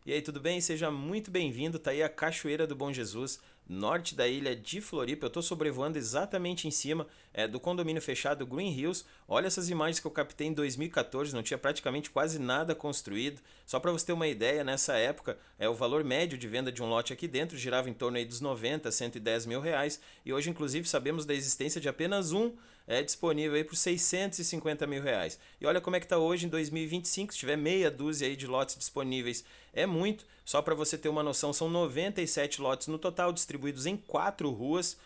E aí, tudo bem? Seja muito bem-vindo. Tá aí a Cachoeira do Bom Jesus, norte da ilha de Floripa. Eu tô sobrevoando exatamente em cima do condomínio fechado Green Hills. Olha essas imagens que eu captei em 2014, não tinha praticamente quase nada construído. Só para você ter uma ideia, nessa época, o valor médio de venda de um lote aqui dentro girava em torno aí dos 90, 110 mil reais. E hoje, inclusive, sabemos da existência de apenas um disponível aí por 650 mil reais. E olha como é que está hoje em 2025, se tiver meia dúzia aí de lotes disponíveis, é muito. Só para você ter uma noção, são 97 lotes no total, distribuídos em 4 ruas,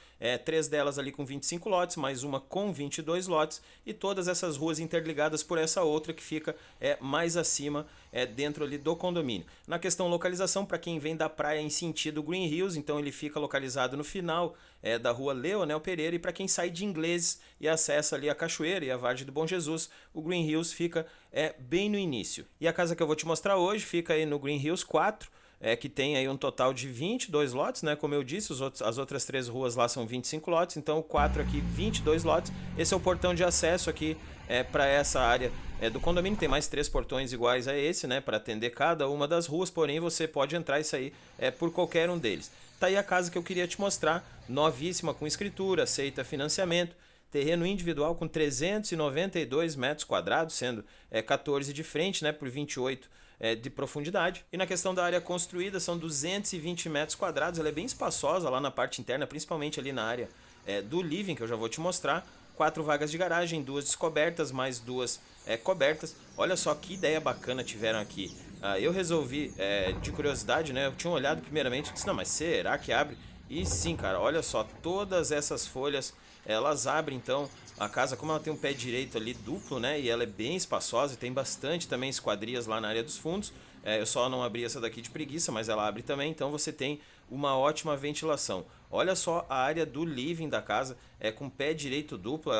três delas ali com 25 lotes, mais uma com 22 lotes, e todas essas ruas interligadas por essa outra que fica mais acima, dentro ali do condomínio. Na questão localização, para quem vem da praia em sentido Green Hills, então ele fica localizado no final da rua Leonel Pereira, e para quem sai de Ingleses e acessa ali a Cachoeira e a Vargem do Bom Jesus, o Green Hills fica bem no início. E a casa que eu vou te mostrar hoje fica aí no Green Hills 4, que tem aí um total de 22 lotes, né? Como eu disse, as outras 3 ruas lá são 25 lotes, então o 4 aqui, 22 lotes. Esse é o portão de acesso aqui para essa área do condomínio. Tem mais 3 portões iguais a esse, né? Para atender cada uma das ruas, porém você pode entrar e sair por qualquer um deles. Tá aí a casa que eu queria te mostrar, novíssima, com escritura, aceita financiamento. Terreno individual com 392 metros quadrados, sendo 14 de frente, né, por 28 de profundidade. E na questão da área construída, são 220 metros quadrados. Ela é bem espaçosa lá na parte interna, principalmente ali na área do living, que eu já vou te mostrar. 4 vagas de garagem, 2 descobertas, mais 2 cobertas. Olha só que ideia bacana tiveram aqui. Eu resolvi, de curiosidade, né, eu tinha olhado primeiramente e disse, não, mas será que abre? E sim, cara, olha só, todas essas folhas, elas abrem então a casa, como ela tem um pé direito ali duplo, né, e ela é bem espaçosa, e tem bastante também esquadrias lá na área dos fundos. Eu só não abri essa daqui de preguiça, mas ela abre também, então você tem uma ótima ventilação. Olha só a área do living da casa, com pé direito duplo,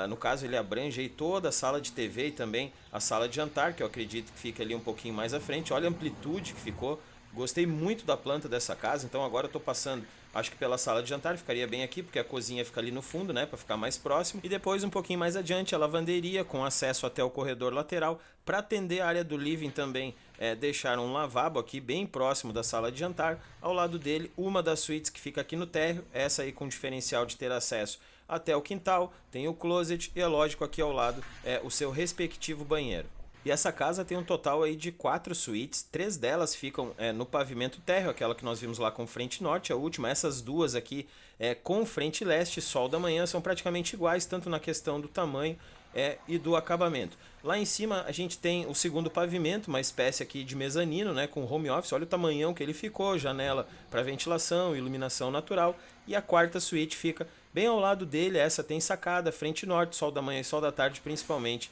no caso ele abrange aí toda a sala de TV e também a sala de jantar, que eu acredito que fica ali um pouquinho mais à frente. Olha a amplitude que ficou. Gostei muito da planta dessa casa, então agora eu tô passando, acho que pela sala de jantar, ficaria bem aqui, porque a cozinha fica ali no fundo, né, para ficar mais próximo. E depois, um pouquinho mais adiante, a lavanderia com acesso até o corredor lateral. Para atender a área do living também, deixaram um lavabo aqui bem próximo da sala de jantar. Ao lado dele, uma das suítes que fica aqui no térreo, essa aí com diferencial de ter acesso até o quintal, tem o closet e é lógico aqui ao lado o seu respectivo banheiro. E essa casa tem um total aí de 4 suítes, 3 delas ficam no pavimento térreo, aquela que nós vimos lá com frente norte, a última, essas duas aqui com frente leste, sol da manhã, são praticamente iguais, tanto na questão do tamanho e do acabamento. Lá em cima a gente tem o segundo pavimento, uma espécie aqui de mezanino, né, com home office, olha o tamanhão que ele ficou, janela para ventilação, iluminação natural, e a quarta suíte fica bem ao lado dele, essa tem sacada, frente norte, sol da manhã e sol da tarde, principalmente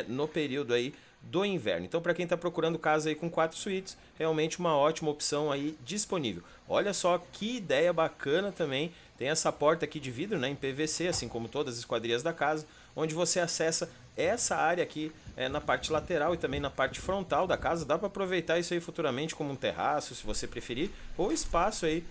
no período aí do inverno. Então, para quem está procurando casa aí com 4 suítes, realmente uma ótima opção aí disponível. Olha só que ideia bacana também. Tem essa porta aqui de vidro, né, em PVC, assim como todas as esquadrias da casa, onde você acessa essa área aqui na parte lateral e também na parte frontal da casa. Dá para aproveitar isso aí futuramente como um terraço, se você preferir, ou espaço aí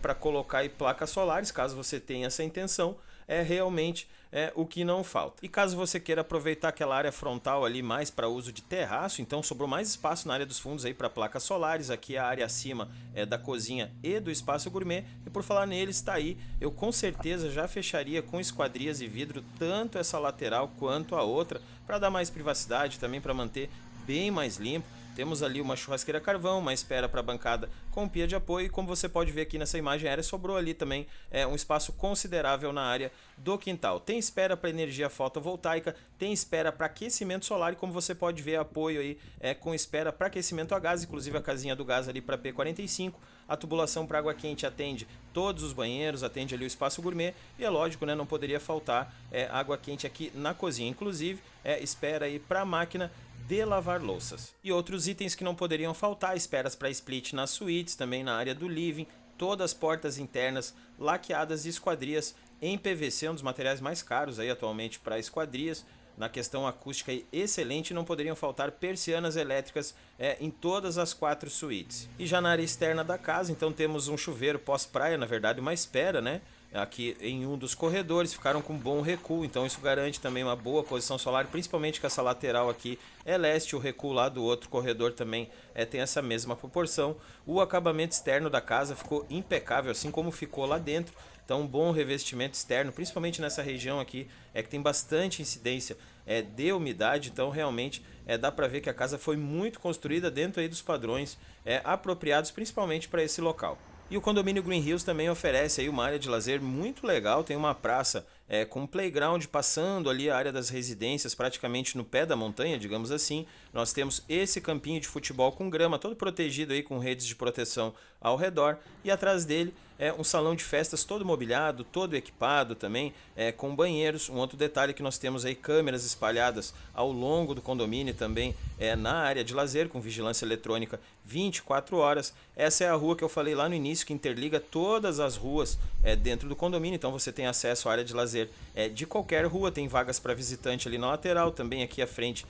para colocar aí placas solares, caso você tenha essa intenção. É realmente o que não falta. E caso você queira aproveitar aquela área frontal ali mais para uso de terraço, então sobrou mais espaço na área dos fundos aí para placas solares. Aqui a área acima da cozinha e do espaço gourmet. E por falar neles, está aí, eu com certeza já fecharia com esquadrias e vidro tanto essa lateral quanto a outra, para dar mais privacidade, também para manter bem mais limpo. Temos ali uma churrasqueira carvão, uma espera para a bancada com pia de apoio, e como você pode ver aqui nessa imagem aérea, sobrou ali também um espaço considerável na área do quintal. Tem espera para energia fotovoltaica, tem espera para aquecimento solar, e como você pode ver, apoio aí com espera para aquecimento a gás, inclusive a casinha do gás ali para P45. A tubulação para água quente atende todos os banheiros, atende ali o espaço gourmet, e é lógico, né, não poderia faltar água quente aqui na cozinha. Inclusive, espera aí para a máquina de lavar louças. E outros itens que não poderiam faltar, esperas para split nas suítes, também na área do living, todas as portas internas laqueadas e esquadrias em PVC, um dos materiais mais caros aí atualmente para esquadrias. Na questão acústica excelente, não poderiam faltar persianas elétricas em todas as 4 suítes. E já na área externa da casa, então temos um chuveiro pós-praia, na verdade uma espera, né? aqui em um dos corredores, ficaram com bom recuo, então isso garante também uma boa posição solar, principalmente que essa lateral aqui é leste, o recuo lá do outro corredor também tem essa mesma proporção. O acabamento externo da casa ficou impecável, assim como ficou lá dentro. Então, um bom revestimento externo, principalmente nessa região aqui, que tem bastante incidência de umidade. Então, realmente, dá para ver que a casa foi muito construída dentro aí dos padrões apropriados, principalmente para esse local. E o condomínio Green Hills também oferece aí uma área de lazer muito legal, tem uma praça com um playground passando ali a área das residências, praticamente no pé da montanha, digamos assim. Nós temos esse campinho de futebol com grama, todo protegido aí com redes de proteção ao redor, e atrás dele um salão de festas todo mobiliado, todo equipado também, com banheiros. Um outro detalhe que nós temos aí câmeras espalhadas ao longo do condomínio também na área de lazer, com vigilância eletrônica 24 horas. Essa é a rua que eu falei lá no início, que interliga todas as ruas dentro do condomínio, então você tem acesso à área de lazer de qualquer rua, tem vagas para visitante ali na lateral, também aqui à frente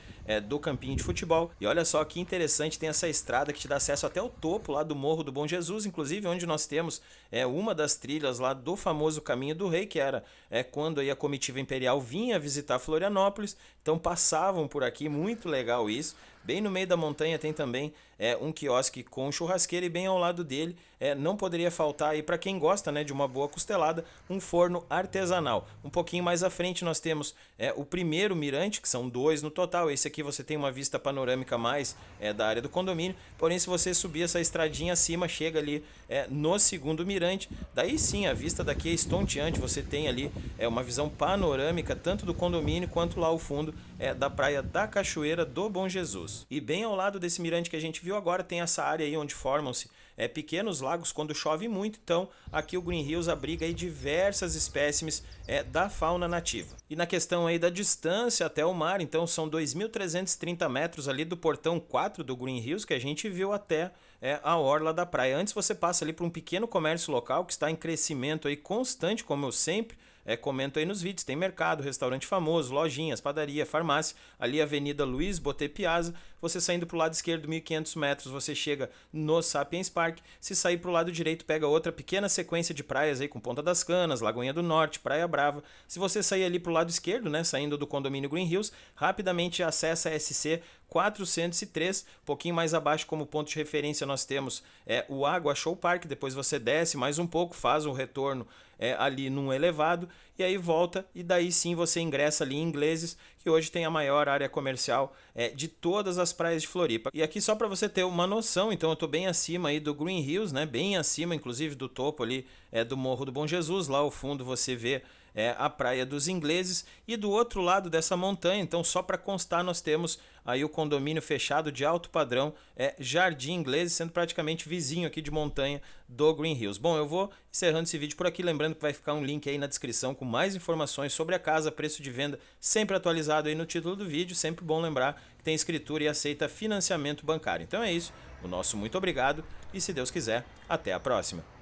do campinho de futebol. E olha só que interessante, tem essa estrada que te dá acesso até o topo lá do Morro do Bom Jesus, inclusive onde nós temos uma das trilhas lá do famoso Caminho do Rei, que era quando aí a comitiva imperial vinha visitar Florianópolis, então passavam por aqui, muito legal isso. Bem no meio da montanha tem também um quiosque com churrasqueira, e bem ao lado dele não poderia faltar aí, para quem gosta de uma boa costelada, um forno artesanal. Um pouquinho mais à frente nós temos o primeiro mirante, que são 2 no total. Esse aqui você tem uma vista panorâmica mais da área do condomínio, porém se você subir essa estradinha acima, chega ali no segundo mirante. Daí sim, a vista daqui é estonteante, você tem ali uma visão panorâmica tanto do condomínio quanto lá ao fundo da praia da Cachoeira do Bom Jesus. E bem ao lado desse mirante que a gente viu agora, tem essa área aí onde formam-se pequenos lagos quando chove muito. Então aqui o Green Hills abriga aí diversas espécimes da fauna nativa. E na questão aí da distância até o mar, então são 2.330 metros ali do portão 4 do Green Hills que a gente viu até a orla da praia. Antes você passa ali por um pequeno comércio local que está em crescimento aí constante, como eu sempre comento aí nos vídeos. Tem mercado, restaurante famoso, lojinhas, padaria, farmácia. Ali a Avenida Luiz Botê Piazza. Você saindo para o lado esquerdo, 1.500 metros, você chega no Sapiens Park. Se sair para o lado direito, pega outra pequena sequência de praias aí com Ponta das Canas, Lagoinha do Norte, Praia Brava. Se você sair ali para o lado esquerdo, saindo do condomínio Green Hills, rapidamente acessa a SC 403, um pouquinho mais abaixo como ponto de referência nós temos o Água Show Park. Depois você desce mais um pouco, faz o retorno ali num elevado e aí volta, e daí sim você ingressa ali em Ingleses, que hoje tem a maior área comercial de todas as praias de Floripa. E aqui só para você ter uma noção, então eu estou bem acima aí do Green Hills, bem acima inclusive do topo ali do Morro do Bom Jesus. Lá ao fundo você vê a Praia dos Ingleses, e do outro lado dessa montanha, então só para constar, nós temos aí o condomínio fechado de alto padrão Jardim Ingleses, sendo praticamente vizinho aqui de montanha do Green Hills. Bom, eu vou encerrando esse vídeo por aqui, lembrando que vai ficar um link aí na descrição com mais informações sobre a casa, preço de venda sempre atualizado aí no título do vídeo. Sempre bom lembrar que tem escritura e aceita financiamento bancário. Então é isso, o nosso muito obrigado e, se Deus quiser, até a próxima.